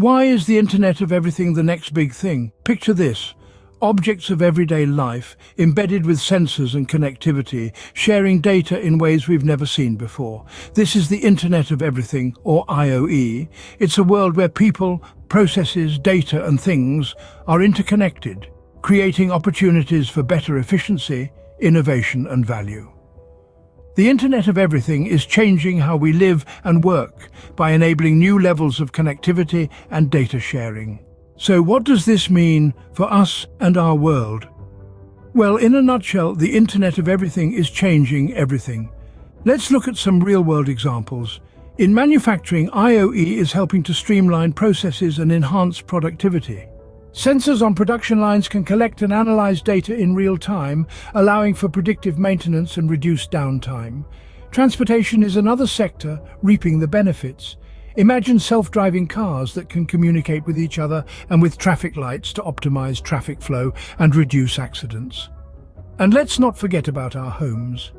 Why is the Internet of Everything the next big thing? Picture this. Objects of everyday life, embedded with sensors and connectivity, sharing data in ways we've never seen before. This is the Internet of Everything, or IoE. It's a world where people, processes, data and things are interconnected, creating opportunities for better efficiency, innovation and value. The Internet of Everything is changing how we live and work by enabling new levels of connectivity and data sharing. So what does this mean for us and our world? Well, in a nutshell, the Internet of Everything is changing everything. Let's look at some real-world examples. In manufacturing, IoE is helping to streamline processes and enhance productivity. Sensors on production lines can collect and analyze data in real time, allowing for predictive maintenance and reduced downtime. Transportation is another sector reaping the benefits. Imagine self-driving cars that can communicate with each other and with traffic lights to optimize traffic flow and reduce accidents. And let's not forget about our homes.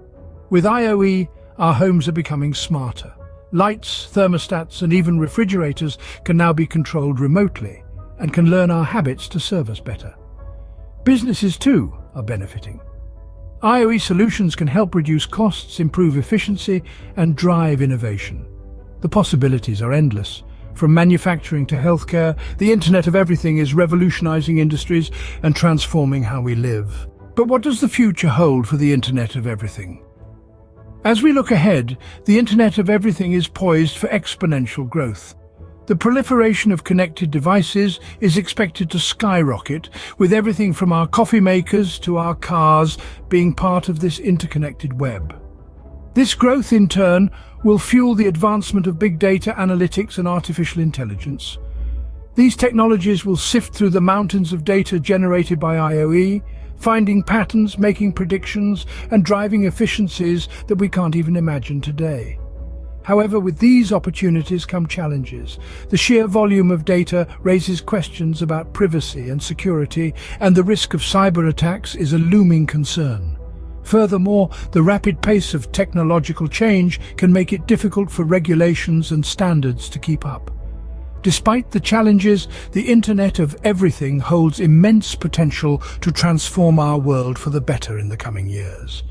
With IoE, our homes are becoming smarter. Lights, thermostats, and even refrigerators can now be controlled remotely and can learn our habits to serve us better. Businesses, too, are benefiting. IoE solutions can help reduce costs, improve efficiency, and drive innovation. The possibilities are endless. From manufacturing to healthcare, the Internet of Everything is revolutionizing industries and transforming how we live. But what does the future hold for the Internet of Everything? As we look ahead, the Internet of Everything is poised for exponential growth. The proliferation of connected devices is expected to skyrocket, with everything from our coffee makers to our cars being part of this interconnected web. This growth, in turn, will fuel the advancement of big data analytics and artificial intelligence. These technologies will sift through the mountains of data generated by IoE, finding patterns, making predictions, and driving efficiencies that we can't even imagine today. However, with these opportunities come challenges. The sheer volume of data raises questions about privacy and security, and the risk of cyber attacks is a looming concern. Furthermore, the rapid pace of technological change can make it difficult for regulations and standards to keep up. Despite the challenges, the Internet of Everything holds immense potential to transform our world for the better in the coming years.